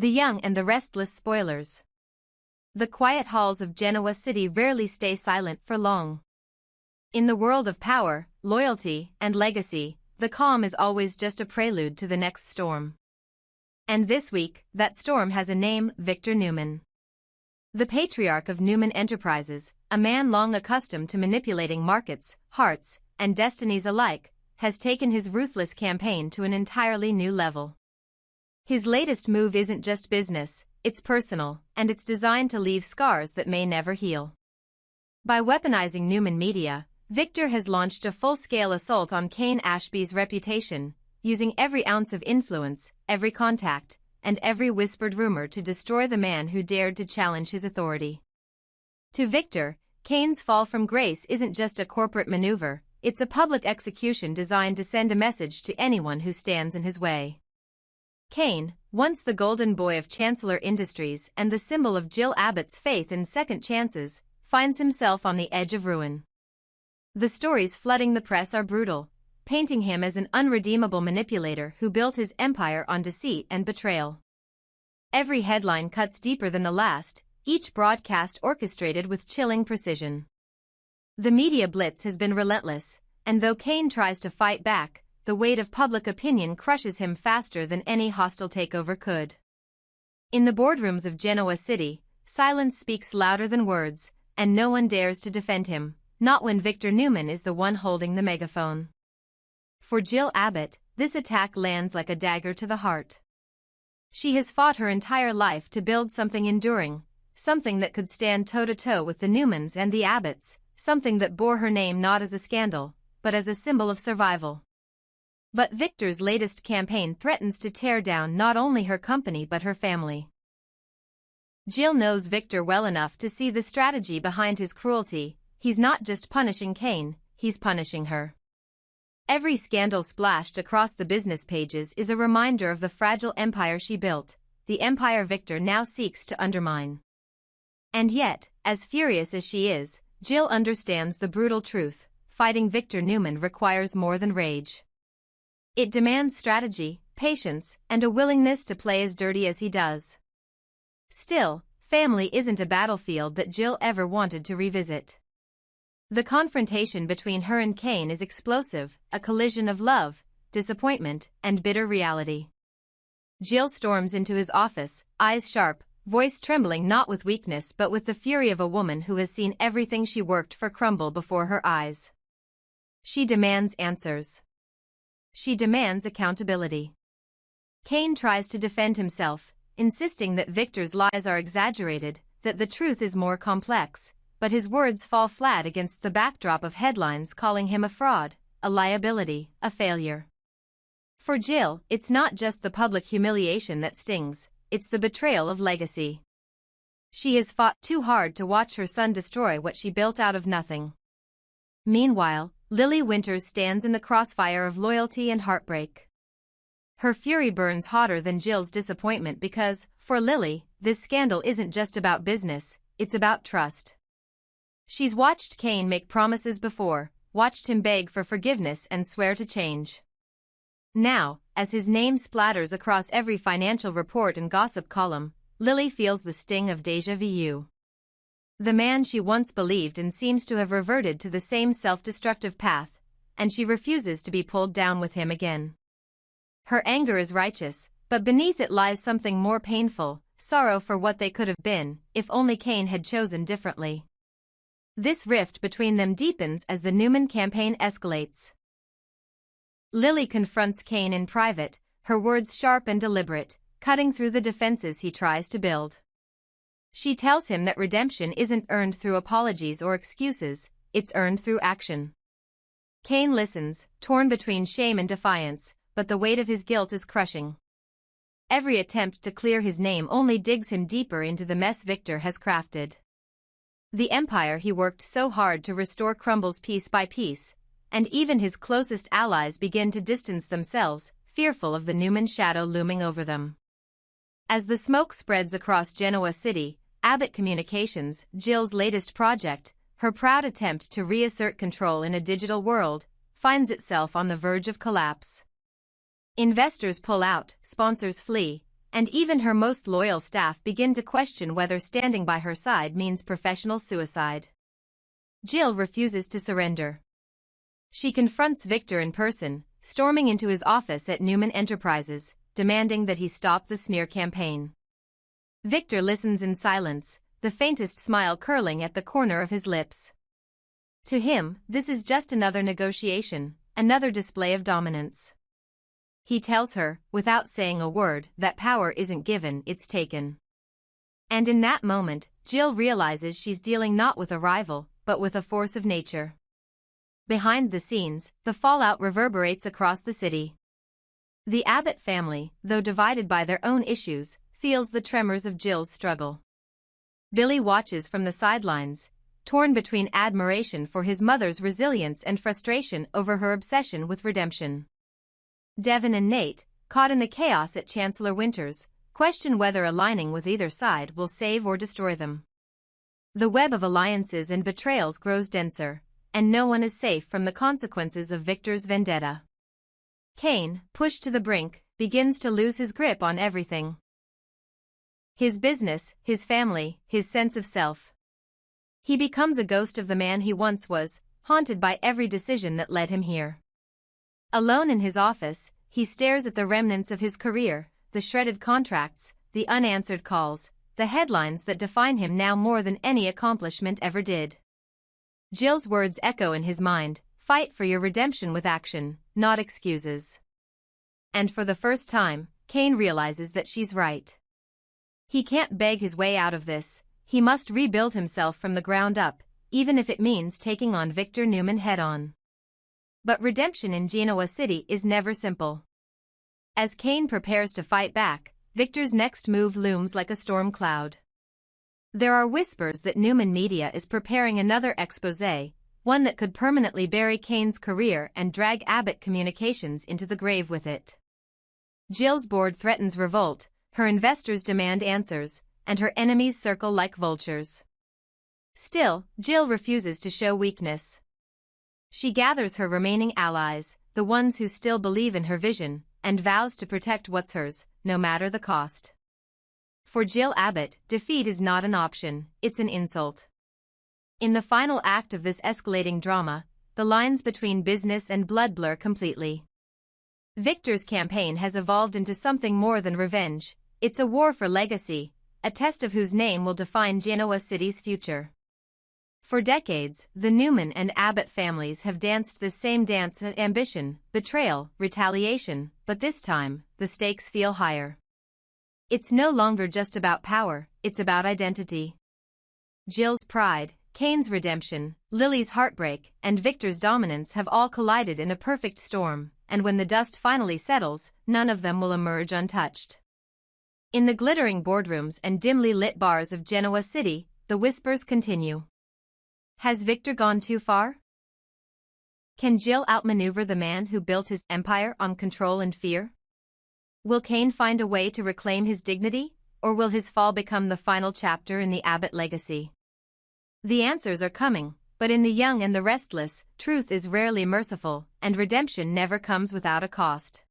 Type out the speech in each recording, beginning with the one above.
The young and the restless spoilers. The quiet halls of Genoa City rarely stay silent for long. In the world of power, loyalty, and legacy, the calm is always just a prelude to the next storm. And this week, that storm has a name: Victor Newman. The patriarch of Newman Enterprises, a man long accustomed to manipulating markets, hearts, and destinies alike, has taken his ruthless campaign to an entirely new level. His latest move isn't just business, it's personal, and it's designed to leave scars that may never heal. By weaponizing Newman Media, Victor has launched a full-scale assault on Cain Ashby's reputation, using every ounce of influence, every contact, and every whispered rumor to destroy the man who dared to challenge his authority. To Victor, Cain's fall from grace isn't just a corporate maneuver, it's a public execution designed to send a message to anyone who stands in his way. Cain, once the golden boy of Chancellor Industries and the symbol of Jill Abbott's faith in second chances, finds himself on the edge of ruin. The stories flooding the press are brutal, painting him as an unredeemable manipulator who built his empire on deceit and betrayal. Every headline cuts deeper than the last, each broadcast orchestrated with chilling precision. The media blitz has been relentless, and though Cain tries to fight back, the weight of public opinion crushes him faster than any hostile takeover could. In the boardrooms of Genoa City, silence speaks louder than words, and no one dares to defend him, not when Victor Newman is the one holding the megaphone. For Jill Abbott, this attack lands like a dagger to the heart. She has fought her entire life to build something enduring, something that could stand toe-to-toe with the Newmans and the Abbotts, something that bore her name not as a scandal, but as a symbol of survival. But Victor's latest campaign threatens to tear down not only her company but her family. Jill knows Victor well enough to see the strategy behind his cruelty. He's not just punishing Cain, he's punishing her. Every scandal splashed across the business pages is a reminder of the fragile empire she built, the empire Victor now seeks to undermine. And yet, as furious as she is, Jill understands the brutal truth: fighting Victor Newman requires more than rage. It demands strategy, patience, and a willingness to play as dirty as he does. Still, family isn't a battlefield that Jill ever wanted to revisit. The confrontation between her and Cain is explosive, a collision of love, disappointment, and bitter reality. Jill storms into his office, eyes sharp, voice trembling not with weakness but with the fury of a woman who has seen everything she worked for crumble before her eyes. She demands answers. She demands accountability. Cain tries to defend himself, insisting that Victor's lies are exaggerated, that the truth is more complex, but his words fall flat against the backdrop of headlines calling him a fraud, a liability, a failure. For Jill, it's not just the public humiliation that stings, it's the betrayal of legacy. She has fought too hard to watch her son destroy what she built out of nothing. Meanwhile, Lily Winters stands in the crossfire of loyalty and heartbreak. Her fury burns hotter than Jill's disappointment because, for Lily, this scandal isn't just about business, it's about trust. She's watched Cain make promises before, watched him beg for forgiveness and swear to change. Now, as his name splatters across every financial report and gossip column, Lily feels the sting of déjà vu. The man she once believed in seems to have reverted to the same self-destructive path, and she refuses to be pulled down with him again. Her anger is righteous, but beneath it lies something more painful: sorrow for what they could have been, if only Cain had chosen differently. This rift between them deepens as the Newman campaign escalates. Lily confronts Cain in private, her words sharp and deliberate, cutting through the defenses he tries to build. She tells him that redemption isn't earned through apologies or excuses, it's earned through action. Cain listens, torn between shame and defiance, but the weight of his guilt is crushing. Every attempt to clear his name only digs him deeper into the mess Victor has crafted. The empire he worked so hard to restore crumbles piece by piece, and even his closest allies begin to distance themselves, fearful of the Newman shadow looming over them. As the smoke spreads across Genoa City, Abbott Communications, Jill's latest project, her proud attempt to reassert control in a digital world, finds itself on the verge of collapse. Investors pull out, sponsors flee, and even her most loyal staff begin to question whether standing by her side means professional suicide. Jill refuses to surrender. She confronts Victor in person, storming into his office at Newman Enterprises, demanding that he stop the smear campaign. Victor listens in silence, the faintest smile curling at the corner of his lips. To him, this is just another negotiation, another display of dominance. He tells her, without saying a word, that power isn't given, it's taken. And in that moment, Jill realizes she's dealing not with a rival, but with a force of nature. Behind the scenes, the fallout reverberates across the city. The Abbott family, though divided by their own issues, feels the tremors of Jill's struggle. Billy watches from the sidelines, torn between admiration for his mother's resilience and frustration over her obsession with redemption. Devin and Nate, caught in the chaos at Chancellor Winters, question whether aligning with either side will save or destroy them. The web of alliances and betrayals grows denser, and no one is safe from the consequences of Victor's vendetta. Kane, pushed to the brink, begins to lose his grip on everything. His business, his family, his sense of self. He becomes a ghost of the man he once was, haunted by every decision that led him here. Alone in his office, he stares at the remnants of his career, the shredded contracts, the unanswered calls, the headlines that define him now more than any accomplishment ever did. Jill's words echo in his mind, "Fight for your redemption with action, not excuses." And for the first time, Kane realizes that she's right. He can't beg his way out of this, he must rebuild himself from the ground up, even if it means taking on Victor Newman head-on. But redemption in Genoa City is never simple. As Kane prepares to fight back, Victor's next move looms like a storm cloud. There are whispers that Newman Media is preparing another exposé, one that could permanently bury Kane's career and drag Abbott Communications into the grave with it. Jill's board threatens revolt, her investors demand answers, and her enemies circle like vultures. Still, Jill refuses to show weakness. She gathers her remaining allies, the ones who still believe in her vision, and vows to protect what's hers, no matter the cost. For Jill Abbott, defeat is not an option, it's an insult. In the final act of this escalating drama, the lines between business and blood blur completely. Victor's campaign has evolved into something more than revenge, it's a war for legacy, a test of whose name will define Genoa City's future. For decades, the Newman and Abbott families have danced the same dance of ambition, betrayal, retaliation, but this time, the stakes feel higher. It's no longer just about power, it's about identity. Jill's pride, Kane's redemption, Lily's heartbreak, and Victor's dominance have all collided in a perfect storm, and when the dust finally settles, none of them will emerge untouched. In the glittering boardrooms and dimly lit bars of Genoa City, the whispers continue. Has Victor gone too far? Can Jill outmaneuver the man who built his empire on control and fear? Will Kane find a way to reclaim his dignity, or will his fall become the final chapter in the Abbott legacy? The answers are coming, but in the young and the restless, truth is rarely merciful, and redemption never comes without a cost.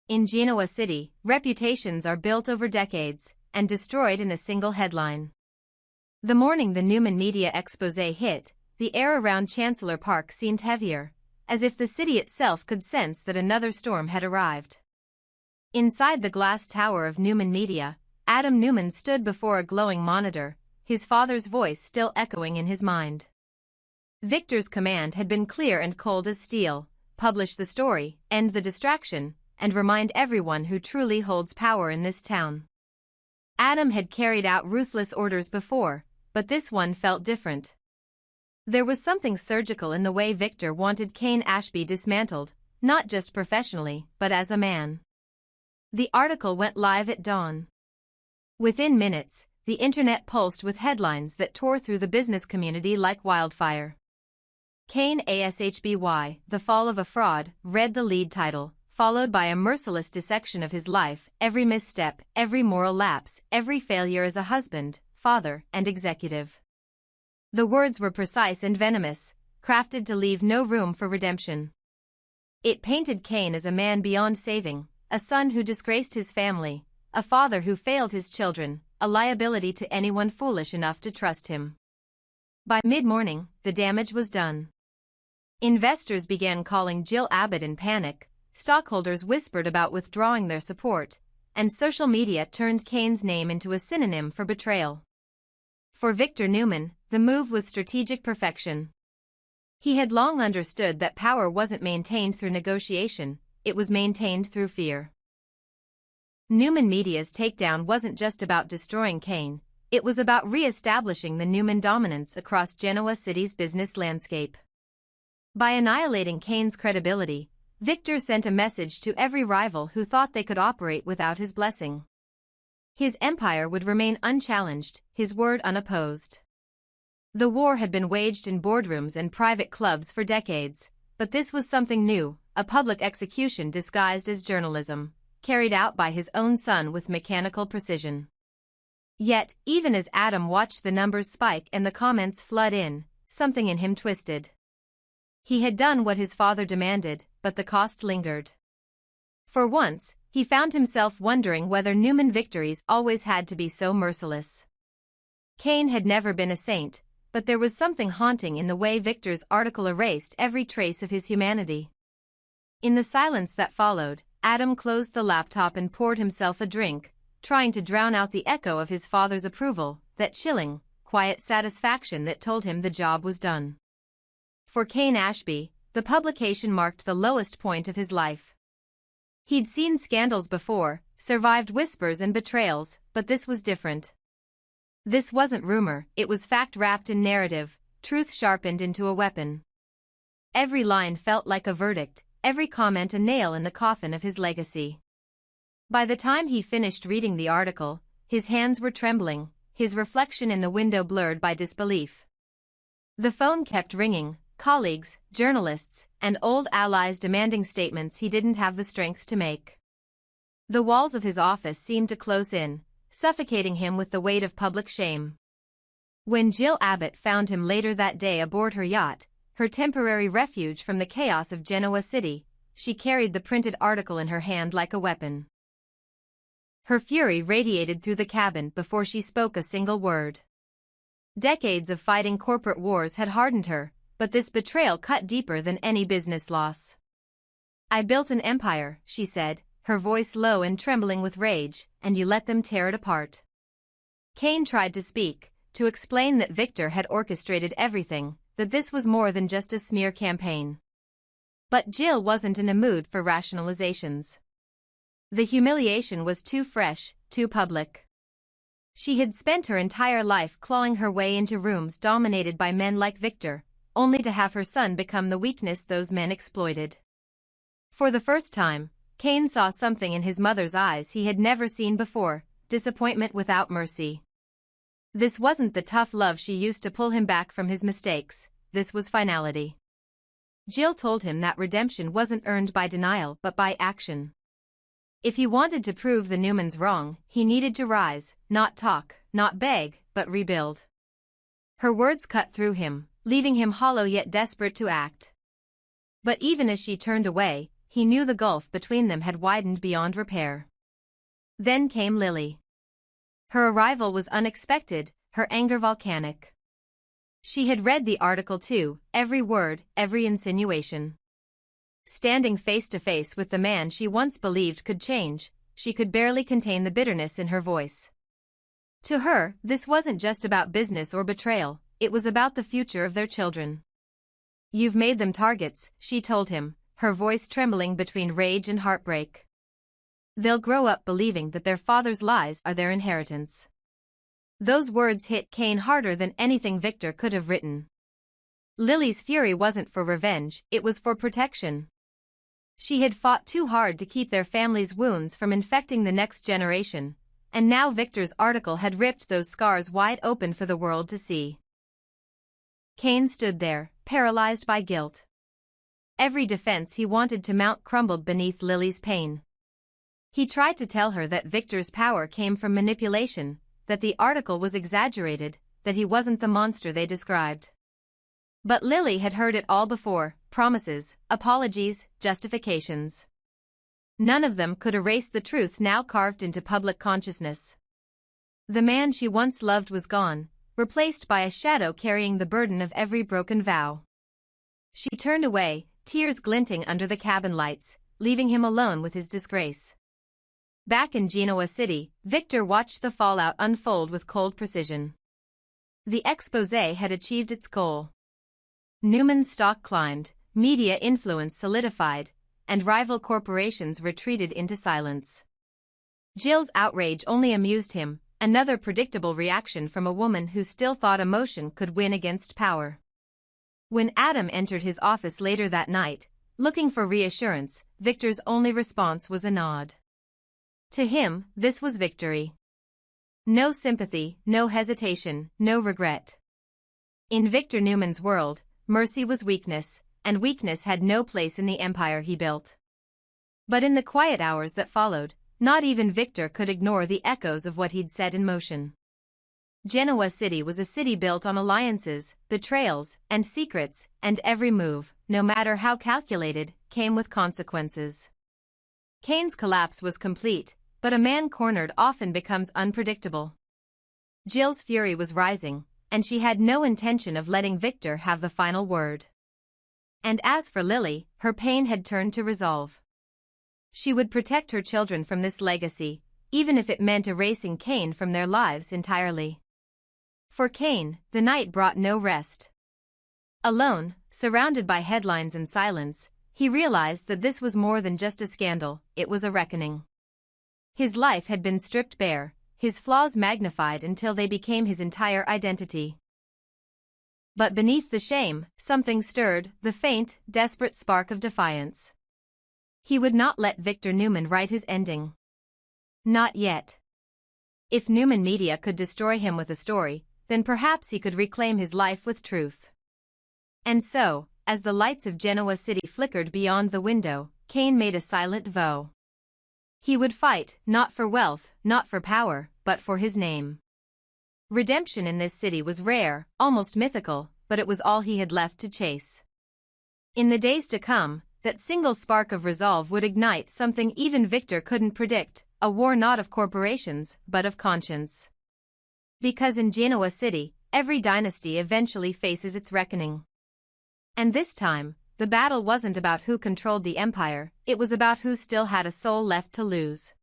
In Genoa City, reputations are built over decades, and destroyed in a single headline. The morning the Newman Media exposé hit, the air around Chancellor Park seemed heavier, as if the city itself could sense that another storm had arrived. Inside the glass tower of Newman Media, Adam Newman stood before a glowing monitor, his father's voice still echoing in his mind. Victor's command had been clear and cold as steel: publish the story, end the distraction, and remind everyone who truly holds power in this town. Adam had carried out ruthless orders before, but this one felt different. There was something surgical in the way Victor wanted Kane Ashby dismantled, not just professionally, but as a man. The article went live at dawn. Within minutes, the internet pulsed with headlines that tore through the business community like wildfire. Kane Ashby, The Fall of a Fraud, read the lead title, followed by a merciless dissection of his life, every misstep, every moral lapse, every failure as a husband, father, and executive. The words were precise and venomous, crafted to leave no room for redemption. It painted Kane as a man beyond saving, a son who disgraced his family, a father who failed his children, a liability to anyone foolish enough to trust him. By mid-morning, the damage was done. Investors began calling Jill Abbott in panic, stockholders whispered about withdrawing their support, and social media turned Kane's name into a synonym for betrayal. For Victor Newman, the move was strategic perfection. He had long understood that power wasn't maintained through negotiation, it was maintained through fear. Newman Media's takedown wasn't just about destroying Kane, it was about re-establishing the Newman dominance across Genoa City's business landscape. By annihilating Kane's credibility, Victor sent a message to every rival who thought they could operate without his blessing. His empire would remain unchallenged, his word unopposed. The war had been waged in boardrooms and private clubs for decades, but this was something new, a public execution disguised as journalism, carried out by his own son with mechanical precision. Yet, even as Adam watched the numbers spike and the comments flood in, something in him twisted. He had done what his father demanded, but the cost lingered. For once, he found himself wondering whether Newman victories always had to be so merciless. Kane had never been a saint, but there was something haunting in the way Victor's article erased every trace of his humanity. In the silence that followed, Adam closed the laptop and poured himself a drink, trying to drown out the echo of his father's approval, that chilling, quiet satisfaction that told him the job was done. For Kane Ashby, the publication marked the lowest point of his life. He'd seen scandals before, survived whispers and betrayals, but this was different. This wasn't rumor, it was fact wrapped in narrative, truth sharpened into a weapon. Every line felt like a verdict, every comment a nail in the coffin of his legacy. By the time he finished reading the article, his hands were trembling, his reflection in the window blurred by disbelief. The phone kept ringing, colleagues, journalists, and old allies demanding statements he didn't have the strength to make. The walls of his office seemed to close in, suffocating him with the weight of public shame. When Jill Abbott found him later that day aboard her yacht, her temporary refuge from the chaos of Genoa City, she carried the printed article in her hand like a weapon. Her fury radiated through the cabin before she spoke a single word. Decades of fighting corporate wars had hardened her, but this betrayal cut deeper than any business loss. "I built an empire," she said, her voice low and trembling with rage, "and you let them tear it apart." Kane tried to speak, to explain that Victor had orchestrated everything, that this was more than just a smear campaign. But Jill wasn't in a mood for rationalizations. The humiliation was too fresh, too public. She had spent her entire life clawing her way into rooms dominated by men like Victor, only to have her son become the weakness those men exploited. For the first time, Kane saw something in his mother's eyes he had never seen before, disappointment without mercy. This wasn't the tough love she used to pull him back from his mistakes, this was finality. Jill told him that redemption wasn't earned by denial but by action. If he wanted to prove the Newmans wrong, he needed to rise, not talk, not beg, but rebuild. Her words cut through him, leaving him hollow yet desperate to act. But even as she turned away, he knew the gulf between them had widened beyond repair. Then came Lily. Her arrival was unexpected, her anger volcanic. She had read the article too, every word, every insinuation. Standing face to face with the man she once believed could change, she could barely contain the bitterness in her voice. To her, this wasn't just about business or betrayal, it was about the future of their children. "You've made them targets," she told him, her voice trembling between rage and heartbreak. "They'll grow up believing that their father's lies are their inheritance." Those words hit Kane harder than anything Victor could have written. Lily's fury wasn't for revenge, it was for protection. She had fought too hard to keep their family's wounds from infecting the next generation, and now Victor's article had ripped those scars wide open for the world to see. Kane stood there, paralyzed by guilt. Every defense he wanted to mount crumbled beneath Lily's pain. He tried to tell her that Victor's power came from manipulation, that the article was exaggerated, that he wasn't the monster they described. But Lily had heard it all before, promises, apologies, justifications. None of them could erase the truth now carved into public consciousness. The man she once loved was gone, replaced by a shadow carrying the burden of every broken vow. She turned away, tears glinting under the cabin lights, leaving him alone with his disgrace. Back in Genoa City, Victor watched the fallout unfold with cold precision. The exposé had achieved its goal. Newman's stock climbed, media influence solidified, and rival corporations retreated into silence. Jill's outrage only amused him, another predictable reaction from a woman who still thought emotion could win against power. When Adam entered his office later that night, looking for reassurance, Victor's only response was a nod. To him, this was victory. No sympathy, no hesitation, no regret. In Victor Newman's world, mercy was weakness, and weakness had no place in the empire he built. But in the quiet hours that followed, not even Victor could ignore the echoes of what he'd set in motion. Genoa City was a city built on alliances, betrayals, and secrets, and every move, no matter how calculated, came with consequences. Kane's collapse was complete, but a man cornered often becomes unpredictable. Jill's fury was rising, and she had no intention of letting Victor have the final word. And as for Lily, her pain had turned to resolve. She would protect her children from this legacy, even if it meant erasing Kane from their lives entirely. For Kane, the night brought no rest. Alone, surrounded by headlines and silence, he realized that this was more than just a scandal, it was a reckoning. His life had been stripped bare, his flaws magnified until they became his entire identity. But beneath the shame, something stirred, the faint, desperate spark of defiance. He would not let Victor Newman write his ending. Not yet. If Newman Media could destroy him with a story, then perhaps he could reclaim his life with truth. And so, as the lights of Genoa City flickered beyond the window, Kane made a silent vow. He would fight, not for wealth, not for power, but for his name. Redemption in this city was rare, almost mythical, but it was all he had left to chase. In the days to come, that single spark of resolve would ignite something even Victor couldn't predict, a war not of corporations, but of conscience. Because in Genoa City, every dynasty eventually faces its reckoning. And this time, the battle wasn't about who controlled the empire, it was about who still had a soul left to lose.